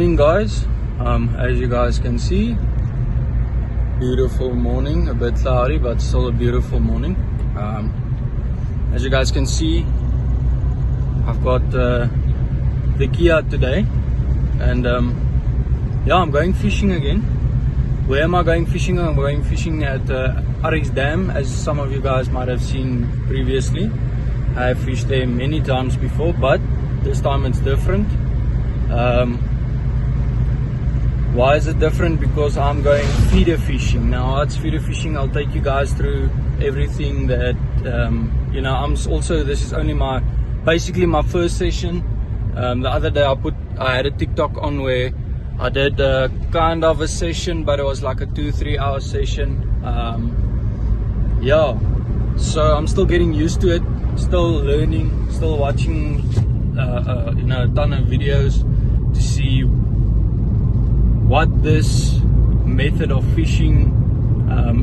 morning, guys. As you guys can see, beautiful morning, a bit cloudy but still a beautiful morning. As you guys can see, I've got the Kia today, and yeah, I'm going fishing again. Where am I going fishing? I'm going fishing at Arrie-dam, as some of you guys might have seen previously. I have fished there many times before, but this time it's different. Why is it different? Because I'm going feeder fishing. Now, what's feeder fishing? I'll take you guys through everything that you know. This is only basically my first session. The other day I had a TikTok on where I did kind of a session, but it was like a 2-3 hour session. Yeah, so I'm still getting used to it, still learning, still watching you know, a ton of videos to see what this method of fishing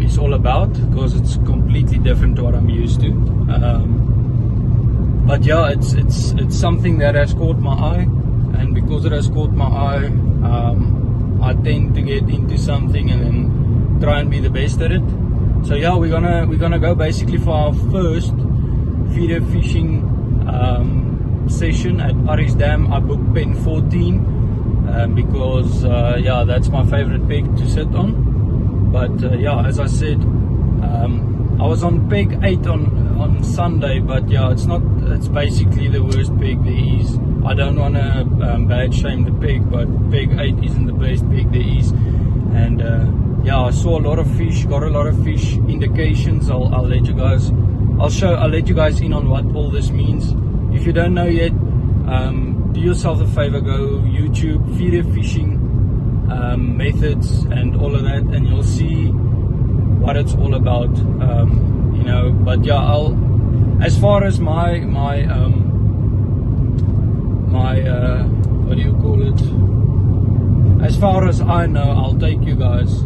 is all about, because it's completely different to what I'm used to. But yeah, it's something that has caught my eye, and because it has caught my eye, I tend to get into something and then try and be the best at it. So yeah, we're gonna go basically for our first feeder fishing session at Arrie-dam. I booked pen 14 because yeah, that's my favorite peg to sit on. But yeah, as I said, I was on peg 8 on Sunday, but yeah, it's basically the worst peg there is. I don't want to bad shame the peg, but peg 8 isn't the best peg there is. And yeah, I saw a lot of fish, got a lot of fish indications. I'll let you guys in on what all this means. If you don't know yet, do yourself a favor, go YouTube feeder fishing methods and all of that, and you'll see what it's all about. You know, but yeah, as far as my what do you call it? As far as I know, I'll take you guys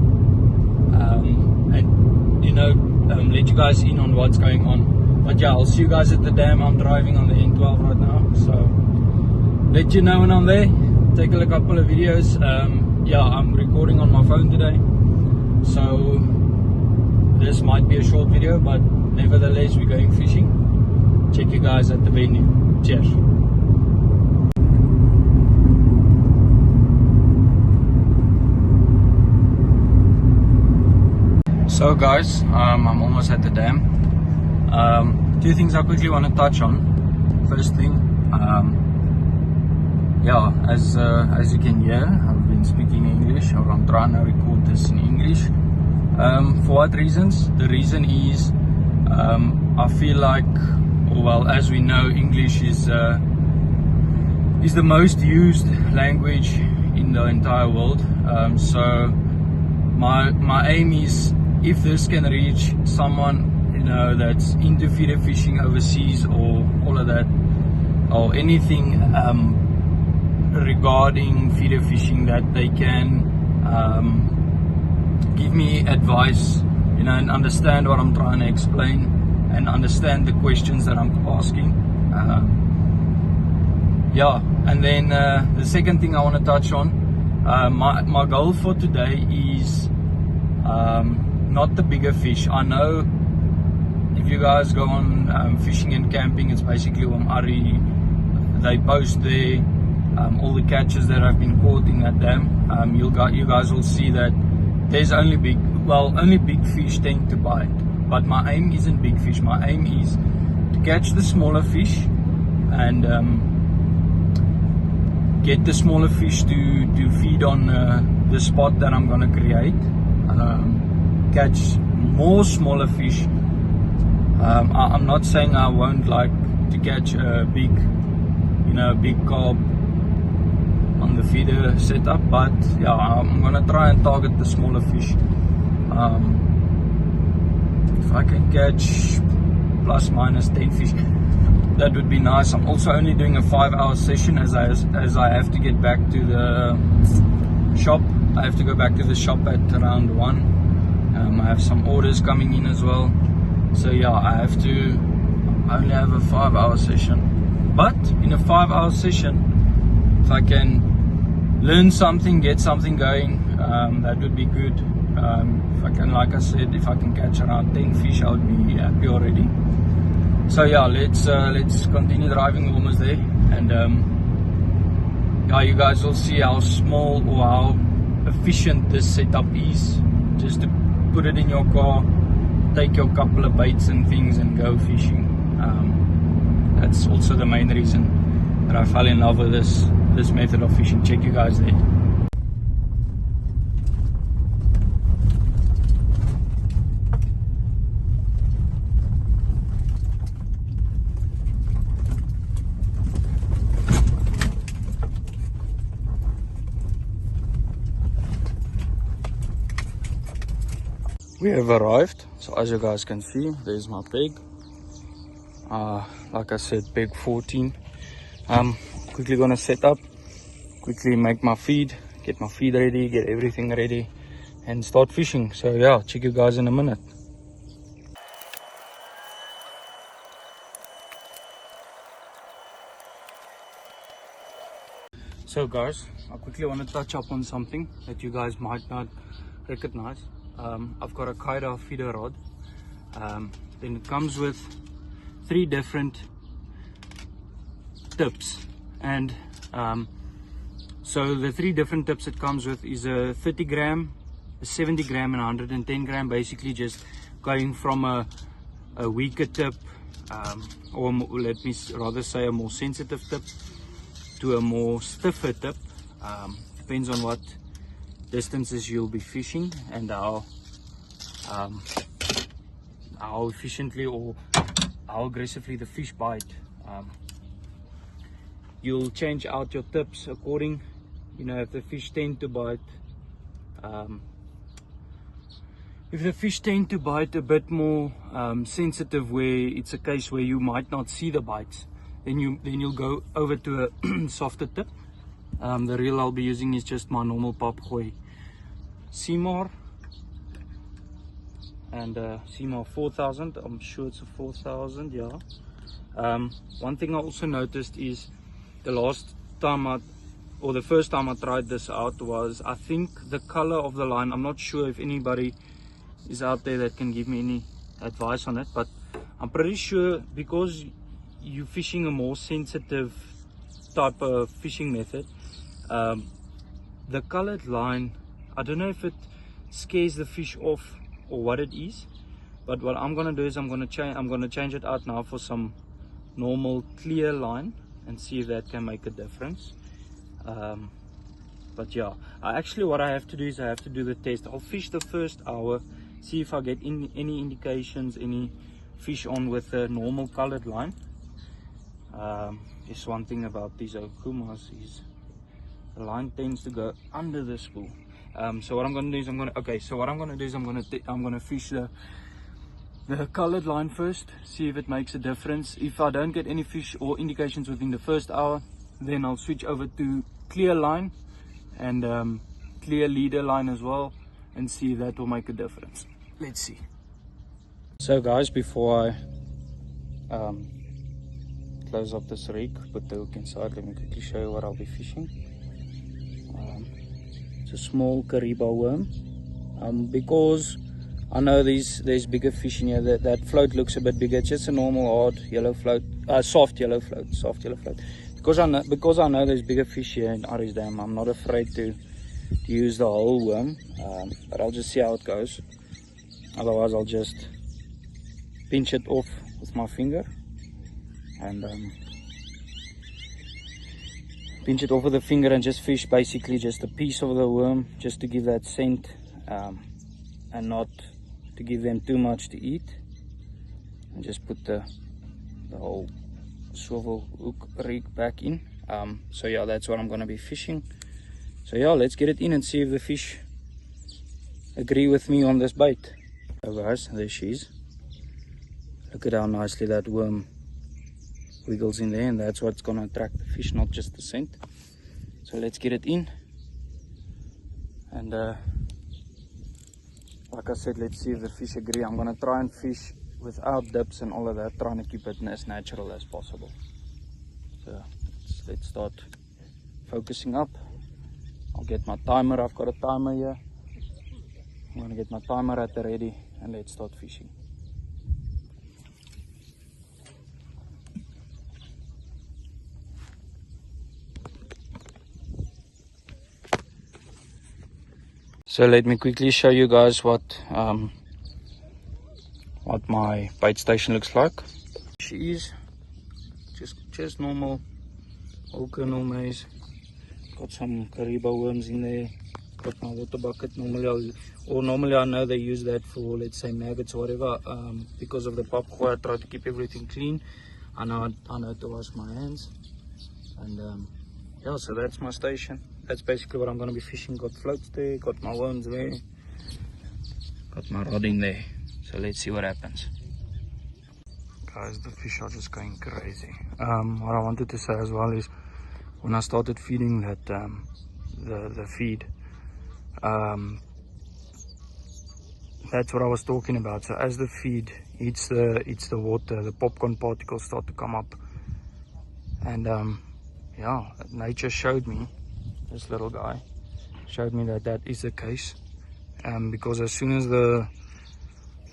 and you know, let you guys in on what's going on. But yeah, I'll see you guys at the dam. I'm driving on the N12 right now, so let you know when I'm there. Take a couple of videos. Yeah, I'm recording on my phone today, so this might be a short video, but nevertheless, we're going fishing. Check you guys at the venue. Cheers. So guys, I'm almost at the dam. Two things I quickly want to touch on. First thing, yeah, as you can hear, I've been speaking English, or I'm trying to record this in English. For what reasons? The reason is I feel like, well, as we know, English is the most used language in the entire world. So my aim is, if this can reach someone, you know, that's into feeder fishing overseas or all of that, or anything regarding feeder fishing, that they can give me advice, you know, and understand what I'm trying to explain, and understand the questions that I'm asking. Yeah, and then the second thing I want to touch on, my goal for today is not the bigger fish. I know if you guys go on fishing and camping, it's basically on Arrie, they post there all the catches that have been caught in that dam. You guys will see that there's only big fish tend to bite. But my aim isn't big fish. My aim is to catch the smaller fish and get the smaller fish to feed on the spot that I'm gonna create. Catch more smaller fish. I'm not saying I won't like to catch a big carp on the feeder setup, but yeah, I'm gonna try and target the smaller fish. If I can catch plus minus 10 fish, that would be nice. I'm also only doing a 5-hour session as I have to get back to the shop. I have to go back to the shop at around 1. I have some orders coming in as well. So yeah, I only have a 5-hour session. But in a 5-hour session, if I can learn something, get something going. That would be good. If I can, like I said, if I can catch around 10 fish, I would be happy already. So yeah, let's continue driving. We're almost there, and yeah, you guys will see how small or how efficient this setup is. Just to put it in your car, take your couple of baits and things, and go fishing. That's also the main reason that I fell in love with this method of fishing. Check you guys there. We have arrived, so as you guys can see, there's my peg. Like I said, peg 14. Quickly gonna set up, quickly make my feed, get my feed ready, get everything ready, and start fishing. So yeah, check you guys in a minute. So guys, I quickly want to touch up on something that you guys might not recognize. I've got a Kaida feeder rod. Then it comes with 3 different tips, and so the 3 different tips it comes with is a 30 gram, a 70 gram, and 110 gram. Basically just going from a weaker tip, or let me rather say a more sensitive tip, to a more stiffer tip. Depends on what distances you'll be fishing and how efficiently or how aggressively the fish bite. You'll change out your tips according, if the fish tend to bite a bit more sensitive, where it's a case where you might not see the bites, then you'll go over to a softer tip. The reel I'll be using is just my normal Papgooi Seymour, and Seymour 4000. I'm sure it's a 4000, yeah. One thing I also noticed is the first time I tried this out was, I think the color of the line, I'm not sure if anybody is out there that can give me any advice on it, but I'm pretty sure because you're fishing a more sensitive type of fishing method, the colored line, I don't know if it scares the fish off or what it is, but what I'm gonna do is I'm gonna change it out now for some normal clear line and see if that can make a difference. But yeah, what I have to do is I have to do the test. I'll fish the first hour, see if I get any indications, any fish on with a normal colored line. Just one thing about these Okumas is the line tends to go under the spool. So what I'm gonna do is I'm gonna fish the colored line first, see if it makes a difference. If I don't get any fish or indications within the first hour, then I'll switch over to clear line and clear leader line as well, and see if that will make a difference. Let's see. So guys, before I close up this rig, put the hook inside, let me quickly show you what I'll be fishing. It's a small Kariba worm. Because I know there's bigger fish in here. That float looks a bit bigger. It's just a normal hard yellow float, soft yellow float. Because I know there's bigger fish here in Arrie-dam, I'm not afraid to use the whole worm. But I'll just see how it goes. Otherwise, I'll just pinch it off with my finger and pinch it off with the finger and just fish basically just a piece of the worm, just to give that scent, and not to give them too much to eat, and just put the whole swivel hook rig back in. So yeah, that's what I'm going to be fishing. So yeah, let's get it in and see if the fish agree with me on this bait. So guys, there she is. Look at how nicely that worm wiggles in there, and that's what's going to attract the fish, not just the scent. So let's get it in, and like I said, let's see if the fish agree. I'm going to try and fish without dips and all of that, trying to keep it as natural as possible. So let's start focusing up get my timer. I've got a timer here. I'm gonna get my timer at the ready and let's start fishing. So let me quickly show you guys what my bait station looks like. She is just normal Okernal maize. Got some Kariba worms in there. Got my water bucket. Normally I know they use that for, let's say, maggots or whatever. Because of the popcorn, I try to keep everything clean. I know to wash my hands. And yeah, so that's my station. That's basically what I'm going to be fishing. Got floats there, got my worms there, got my rod in there. So let's see what happens. Guys, the fish are just going crazy. What I wanted to say as well is, when I started feeding that the feed, that's what I was talking about. So as the feed eats the water, the popcorn particles start to come up. And yeah, nature showed me, this little guy showed me that is the case. Because as soon as the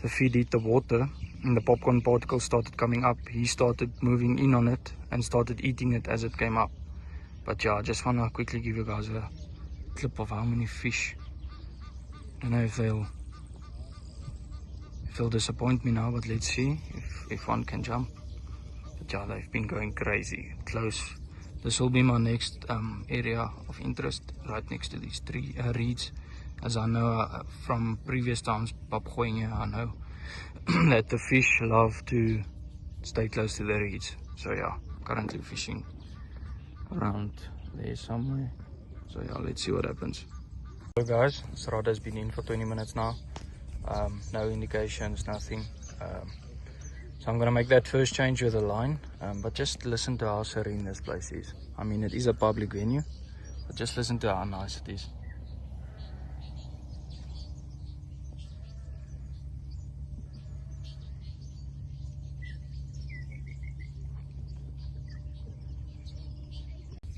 feed hit the water and the popcorn particles started coming up, he started moving in on it and started eating it as it came up. But yeah, I just want to quickly give you guys a clip of how many fish. I don't know if they'll disappoint me now, but let's see if one can jump. But yeah, they've been going crazy close. This will be my next area of interest, right next to these three reeds. As I know from previous times, papgooiing here, I know that the fish love to stay close to the reeds. So yeah, currently fishing around there somewhere. So yeah, let's see what happens. So guys, this rod has been in for 20 minutes now. No indications, nothing. So I'm gonna make that first change with the line, but just listen to how serene this place is. I mean, it is a public venue, but just listen to how nice it is.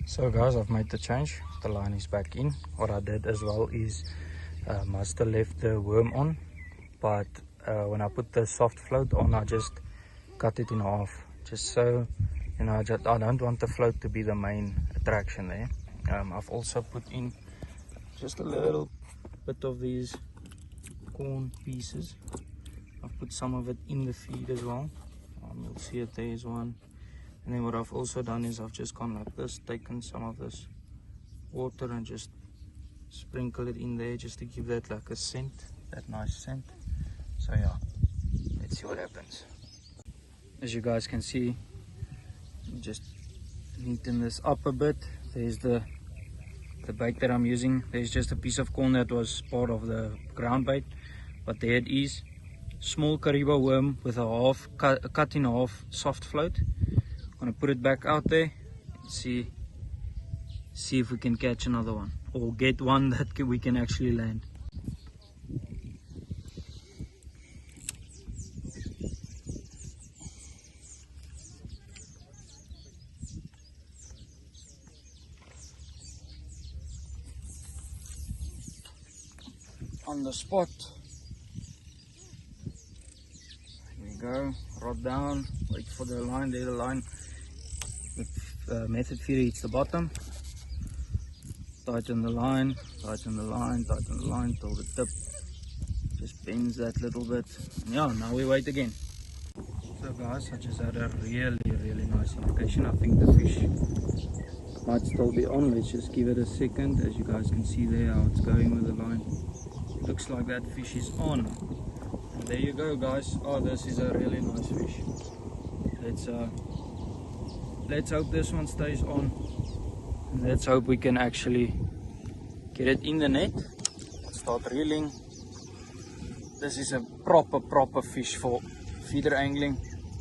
So guys, I've made the change. The line is back in. What I did as well is I still left the worm on, but when I put the soft float on, I just cut it in half, just so, you know, I don't want the float to be the main attraction there. I've also put in just a little bit of these corn pieces. I've put some of it in the feed as well. You'll see it, there is one. And then what I've also done is I've just gone like this, taken some of this water and just sprinkle it in there, just to give that like a scent, that nice scent. So yeah, let's see what happens. As you guys can see, just neaten this up a bit. There's the bait that I'm using. There's just a piece of corn that was part of the ground bait, but there it is. Small Kariba worm with a cut in half soft float. I'm gonna put it back out there and see if we can catch another one, or get one that we can actually land. On the spot. Here we go, rod down, wait for the line. There the line. The method feeder hits the bottom. Tighten the line, tighten the line, tighten the line till the tip just bends that little bit. And yeah, now we wait again. So guys, I just had a really nice indication. I think the fish might still be on. Let's just give it a second. As you guys can see there how it's going with the line. Looks like that fish is on. And there you go guys. Oh, this is a really nice fish. Let's hope this one stays on. And let's hope we can actually get it in the net. Start reeling. This is a proper fish for feeder angling.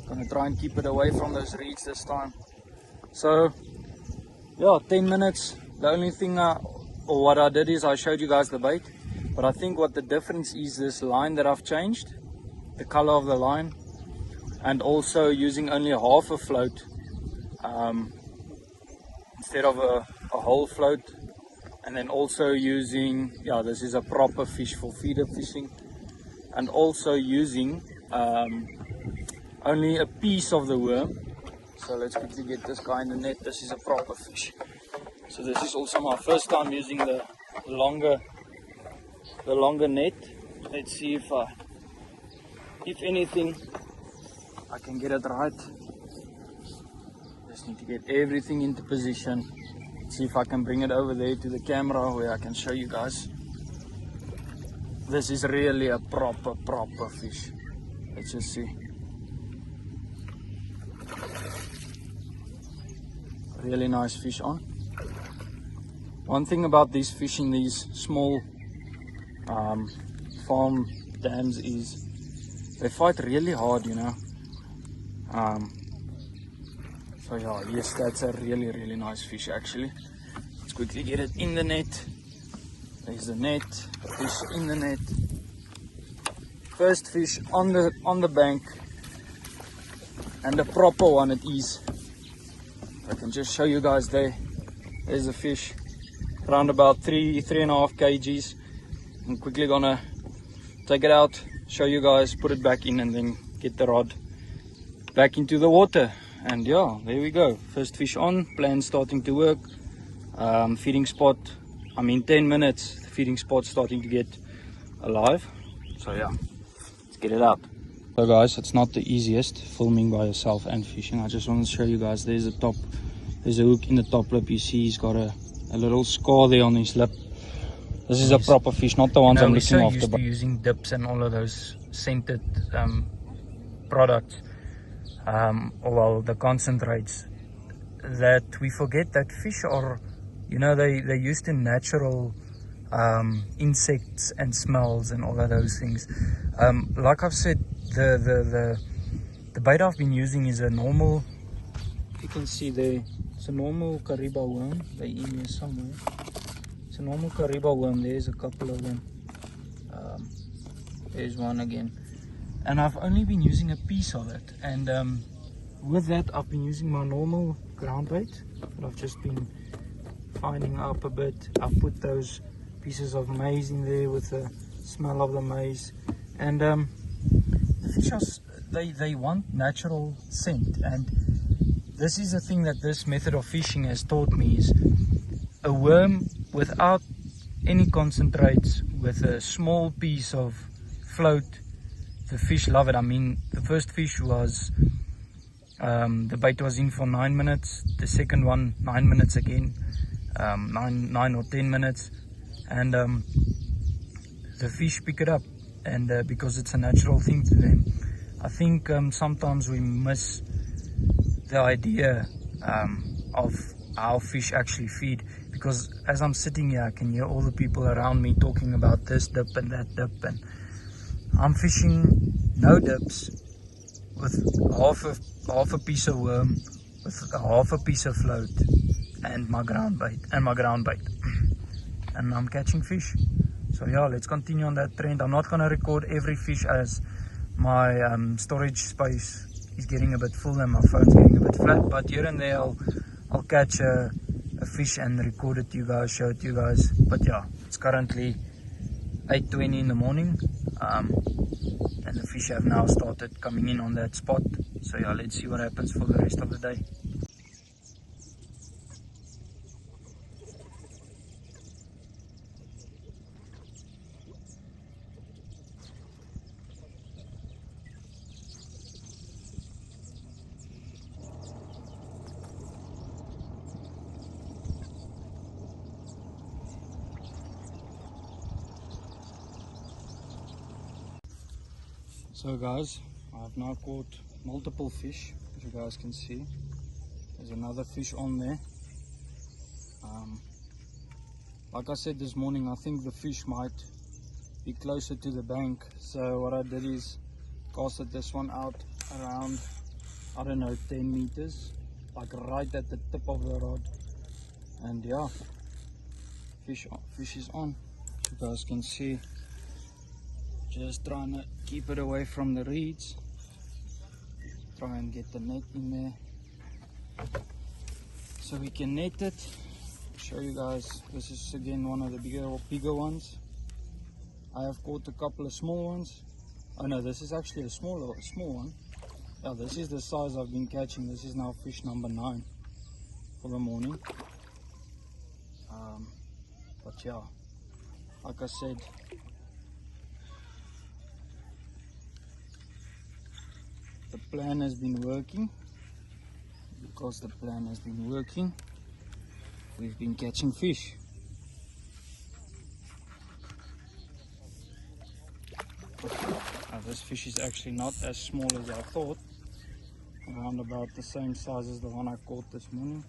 Gonna try and keep it away from those reeds this time. So yeah, 10 minutes. The only thing or what I did is I showed you guys the bait, but I think what the difference is this line that I've changed, the color of the line, and also using only half a float instead of a whole float. and then also using, yeah, this is a proper fish for feeder fishing, and also using only a piece of the worm. So let's quickly get this guy in the net. This is a proper fish. So this is also my first time using the longer net. Let's see if anything I can get it right. Just need to get everything into position. See if I can bring it over there to the camera where I can show you guys. This is really a proper fish. Let's just see. Really nice fish on. One thing about these fish in these small farm dams is they fight really hard, you know. So yeah, yes, that's a really nice fish actually. Let's quickly get it in the net. There's the net, fish in the net. First fish on the bank, and the proper one it is. I can just show you guys there. There's a fish, around about 3.5 kgs. I'm quickly gonna take it out, show you guys, put it back in, and then get the rod back into the water. And yeah, there we go. First fish on, plan starting to work. Feeding spot, I mean 10 minutes, the feeding spot starting to get alive. So yeah, let's get it out. So guys, it's not the easiest filming by yourself and fishing. I just want to show you guys, there's a hook in the top lip. You see he's got a little scar there on his lip. This is a proper fish, not the ones I'm looking after. We're so used to using dips and all of those scented products, or well, the concentrates, that we forget that fish are, you know, they're used to natural insects and smells and all of those things. Like I've said, the bait I've been using is a normal, you can see there, it's a normal Kariba worm. They're in here somewhere. It's a normal Kariba worm. There's a couple of them. There's one again, and I've only been using a piece of it, and with that I've been using my normal ground bait that I've just been finding up a bit. I've put those pieces of maize in there with the smell of the maize, and the fish they want natural scent. And this is the thing that this method of fishing has taught me, is a worm without any concentrates, with a small piece of float, the fish love it. I mean, the first fish was the bait was in for 9 minutes, the second one 9 minutes again, 9 or 10 minutes, and the fish pick it up, and because it's a natural thing to them. I think sometimes we miss the idea of how fish actually feed, because as I'm sitting here I can hear all the people around me talking about this dip and that dip, and I'm fishing no dips, with half a piece of worm, with half a piece of float, and my ground bait, and I'm catching fish. So yeah, let's continue on that trend. I'm not gonna record every fish, as my storage space is getting a bit full and my phone's getting a bit flat, but here and there I'll catch a fish and record it to you guys, show it to you guys. But yeah, it's currently 8:20 in the morning, and the fish have now started coming in on that spot. So yeah, let's see what happens for the rest of the day. So guys, I've now caught multiple fish, as you guys can see. There's another fish on there. Like I said this morning, I think the fish might be closer to the bank. So what I did is casted this one out around, I don't know, 10 meters, like right at the tip of the rod. And yeah, fish is on, as you guys can see. Just trying to keep it away from the reeds. Try and get the net in there so we can net it. show you guys. This is again one of the bigger ones. I have caught a couple of small ones. Oh no, this is actually a small one. Yeah, this is the size I've been catching. This is now fish number 9 for the morning. But yeah, like I said, the plan has been working. Because the plan has been working, we've been catching fish. This fish is actually not as small as I thought. Around about the same size as the one I caught this morning.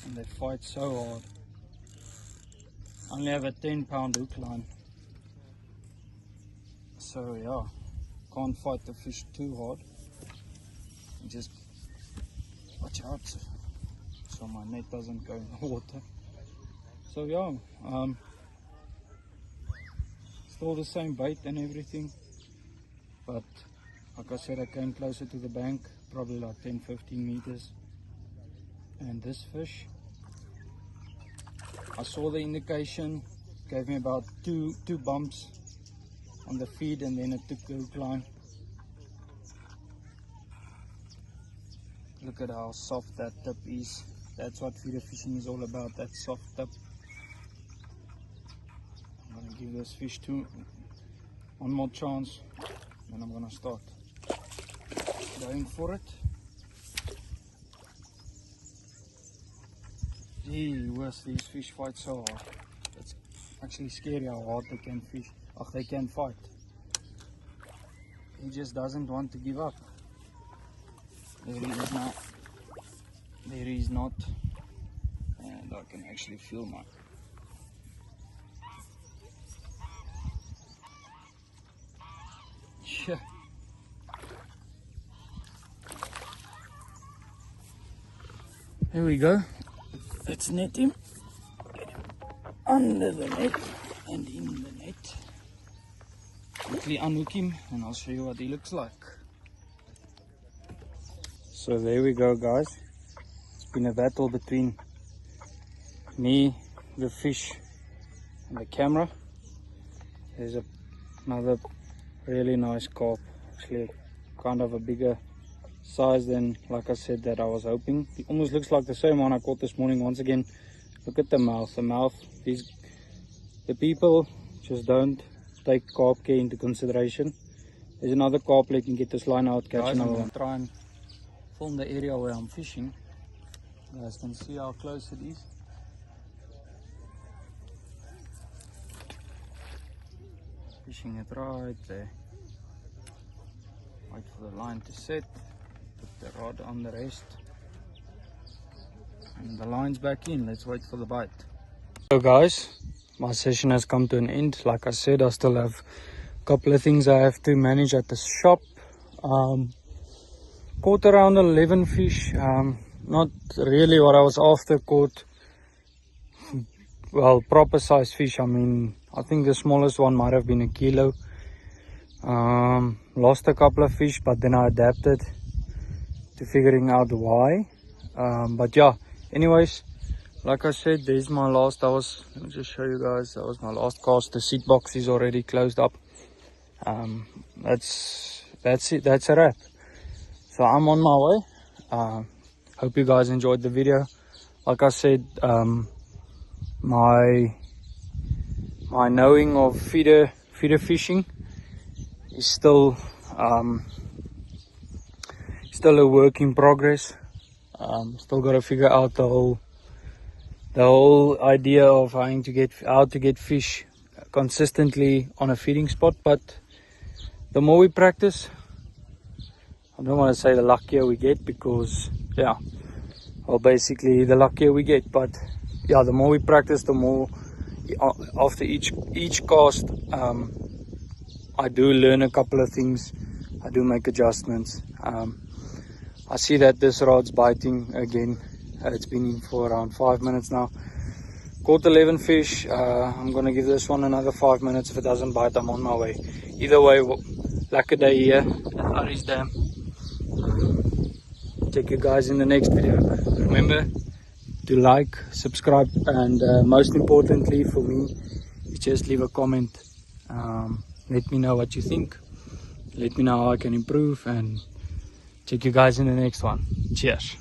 And they fight so hard. I only have a 10-pound hook line. So yeah, can't fight the fish too hard. You just watch out so my net doesn't go in the water. So yeah, still the same bait and everything, but like I said, I came closer to the bank, probably like 10-15 meters, and this fish, I saw the indication, gave me about two bumps on the feed, and then it took the hook line. Look at how soft that tip is. That's what feeder fishing is all about, that soft tip. I'm going to give this fish one more chance, then I'm going to start going for it. Gee whiz, these fish fight so hard. It's actually scary how hard they can fish. They can fight. He just doesn't want to give up. There he is not, and I can actually feel my Here we go. Let's net him. Get him under the net and in the net. Quickly unhook him and I'll show you what he looks like. So there we go, guys. It's been a battle between me, the fish and the camera. There's another really nice carp, actually kind of a bigger size than, like I said, that I was hoping. It almost looks like the same one I caught this morning. Once again, look at the mouth. The people just don't take carp care into consideration. There's another carp. Let me get this line out, catch another one. Try and film the area where I'm fishing. You guys can see how close it is. Fishing it right there. Wait for the line to set. Put the rod on the rest. And the line's back in. Let's wait for the bite. So guys, my session has come to an end. Like I said, I still have a couple of things I have to manage at the shop. Caught around 11 fish. Not really what I was after. Caught, well, proper size fish. I mean, I think the smallest one might have been a kilo. Lost a couple of fish, but then I adapted to figuring out why. But yeah, anyways, like I said, there's my last. Let me just show you guys. That was my last cast. The seat box is already closed up. That's it. That's a wrap. So I'm on my way. Hope you guys enjoyed the video. Like I said, my knowing of feeder fishing is still a work in progress. Still got to figure out the whole idea of how to get fish consistently on a feeding spot. But the more we practice, I don't want to say the luckier we get, because yeah, well, basically the luckier we get. But yeah, the more we practice, the more after each cast, I do learn a couple of things. I do make adjustments. I see that this rod's biting again. It's been in for around 5 minutes now. Caught 11 fish. I'm gonna give this one another 5 minutes. If it doesn't bite, I'm on my way. Either way, lekker day here at Arrie-dam. check you guys in the next video. Remember to like, subscribe, and most importantly for me, just leave a comment. Let me know what you think. Let me know how I can improve, and check you guys in the next one. Cheers.